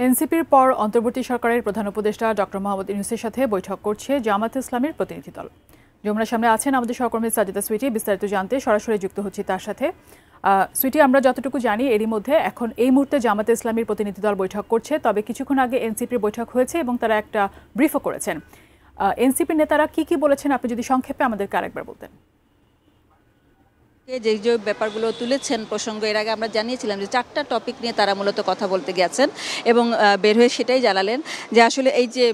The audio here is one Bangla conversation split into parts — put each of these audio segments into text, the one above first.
এনসিপির পর অন্তর্বর্তী সরকারের প্রধান উপদেষ্টা ডক্টর মোহাম্মদ ইউনূসের সাথে বৈঠক করছে জামায়াতে ইসলামীর প্রতিনিধি দল। যমুনার সামনে আছেন আমাদের সহকর্মী সাজিদা সুইটি। বিস্তারিত জানতে সরাসরি যুক্ত হচ্ছি তার সাথে। সুইটি, আমরা যতটুকু জানি এরই মধ্যে এখন এই মুহূর্তে জামায়াতে ইসলামীর প্রতিনিধি দল বৈঠক করছে, তবে কিছুক্ষণ আগে এনসিপির বৈঠক হয়েছে এবং তারা একটা ব্রিফও করেছেন। এনসিপির নেতারা কি বলেছেন আপনি যদি সংক্ষেপে আমাদেরকে আরেকবার বলতেন। যে যে ব্যাপারগুলো তুলেছেন প্রসঙ্গ, এর আগে আমরা জানিয়েছিলাম যে 4টা টপিক নিয়ে তারা মূলত কথা বলতে গেছেন এবং বের হয়ে সেটাই জানালেন যে আসলে এই যে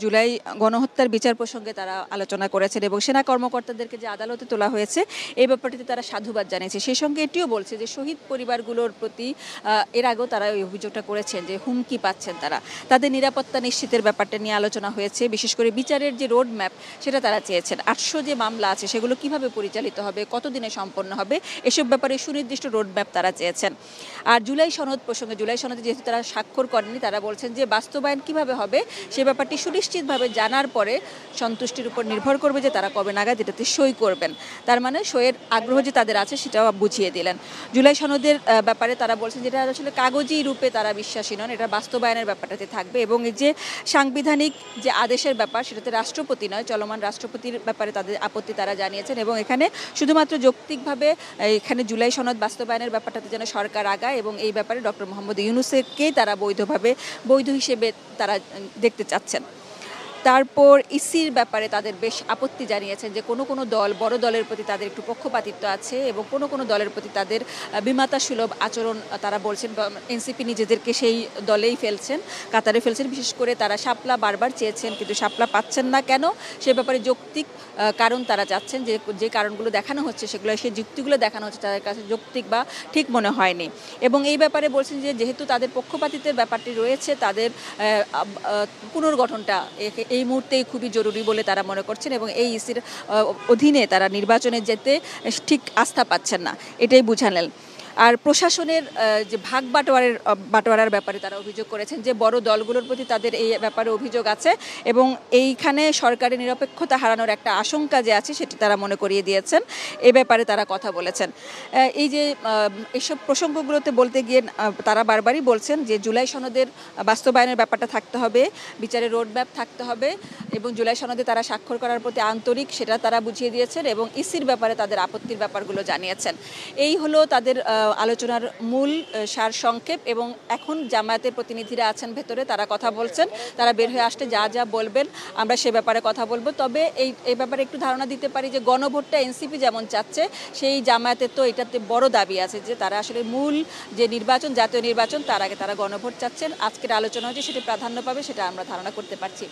জুলাই গণহত্যার বিচার প্রসঙ্গে তারা আলোচনা করেছেন এবং সেনা কর্মকর্তাদেরকে যে আদালতে তোলা হয়েছে এই ব্যাপারটিতে তারা সাধুবাদ জানিয়েছে। সেই সঙ্গে এটিও বলছে যে শহীদ পরিবারগুলোর প্রতি এর আগেও তারা ওই অভিযোগটা করেছেন যে হুমকি পাচ্ছেন, তাদের নিরাপত্তা নিশ্চিতের ব্যাপারটা নিয়ে আলোচনা হয়েছে। বিশেষ করে বিচারের যে রোড ম্যাপ সেটা তারা চেয়েছেন। 800 যে মামলা আছে সেগুলো কিভাবে পরিচালিত হবে, কতদিনে সম্পন্ন হবে, এসব ব্যাপারে সুনির্দিষ্ট রোডম্যাপ তারা চেয়েছেন। আর জুলাই সনদ প্রসঙ্গে, জুলাই সনদে যেহেতু তারা স্বাক্ষর করেনি, তারা বলছেন যে বাস্তবায়ন কিভাবে হবে সে ব্যাপারটি সুনিশ্চিতভাবে জানার পরে সন্তুষ্টির উপর নির্ভর করবে যে তারা কবে নাগাদ এটাতে সই করবেন। তার মানে সইয়ের আগ্রহ যে তাদের আছে সেটাও বুঝিয়ে দিলেন। জুলাই সনদের ব্যাপারে তারা বলছেন যেটা আসলে কাগজি রূপে তারা বিশ্বাসী নন, এটা বাস্তবায়নের ব্যাপারটাতে থাকবে এবং এই যে সাংবিধানিক যে আদেশের ব্যাপার সেটাতে রাষ্ট্রপতি নয়, চলমান রাষ্ট্রপতির ব্যাপারে তাদের আপত্তি তারা জানিয়েছেন এবং এখানে শুধুমাত্র যৌক্তিকভাবে এখানে জুলাই সনদ বাস্তবায়নের ব্যাপারটাতে যেন সরকার আগায় এবং এই ব্যাপারে ডক্টর মোহাম্মদ ইউনূসকেই তারা বৈধ হিসেবে তারা দেখতে চাচ্ছেন। তারপর ইসির ব্যাপারে তাদের বেশ আপত্তি জানিয়েছেন যে কোনো দল, বড় দলের প্রতি তাদের একটু পক্ষপাতিত্ব আছে এবং কোনো দলের প্রতি তাদের বিমাতা সুলভ আচরণ তারা বলছেন। এনসিপি নিজেদেরকে সেই দলেই ফেলছেন, কাতারে ফেলছেন। বিশেষ করে তারা শাপলা বারবার চেয়েছেন কিন্তু শাপলা পাচ্ছেন না কেন সে ব্যাপারে যৌক্তিক কারণ তারা চাচ্ছেন। যে কারণগুলো দেখানো হচ্ছে সেগুলো, সেই যুক্তিগুলো দেখানো হচ্ছে তাদের কাছে যৌক্তিক বা ঠিক মনে হয়নি এবং এই ব্যাপারে বলছেন যে যেহেতু তাদের পক্ষপাতিত্বের ব্যাপারটি রয়েছে, তাদের পুনর্গঠনটা এই মুহূর্তেই খুবই জরুরি বলে তারা মনে করছেন এবং এই ইসির অধীনে তারা নির্বাচনে যেতে ঠিক আস্থা পাচ্ছেন না, এটাই বুঝালেন। আর প্রশাসনের যে ভাগ বাটোয়ারার ব্যাপারে তারা অভিযোগ করেছেন যে বড় দলগুলোর প্রতি তাদের এই ব্যাপারে অভিযোগ আছে এবং এইখানে সরকারের নিরপেক্ষতা হারানোর একটা আশঙ্কা যে আছে সেটি তারা মনে করিয়ে দিয়েছেন। এই ব্যাপারে তারা কথা বলেছেন। এই যে এইসব প্রসঙ্গগুলোতে বলতে গিয়ে তারা বারবারই বলছেন যে জুলাই সনদের বাস্তবায়নের ব্যাপারটা থাকতে হবে, বিচারের রোডম্যাপ থাকতে হবে এবং জুলাই সনদে তারা স্বাক্ষর করার প্রতি আন্তরিক সেটা তারা বুঝিয়ে দিয়েছেন এবং ইসির ব্যাপারে তাদের আপত্তির ব্যাপারগুলো জানিয়েছেন। এই হলো তাদের আলোচনার মূল সার সংক্ষেপ এবং এখন জামায়াতের প্রতিনিধিরা আছেন ভেতরে, তারা কথা বলছেন। তারা বের হয়ে আসতে যা বলবেন আমরা সে ব্যাপারে কথা বলবো। তবে এই ব্যাপারে একটু ধারণা দিতে পারি যে গণভোটটা এনসিপি যেমন চাচ্ছে, সেই জামায়াতের তো এটাতে বড় দাবি আছে যে তারা আসলে মূল যে নির্বাচন, জাতীয় নির্বাচন, তার আগে তারা গণভোট চাচ্ছেন। আজকের আলোচনা হচ্ছে সেটি প্রাধান্য পাবে, সেটা আমরা ধারণা করতে পারছি।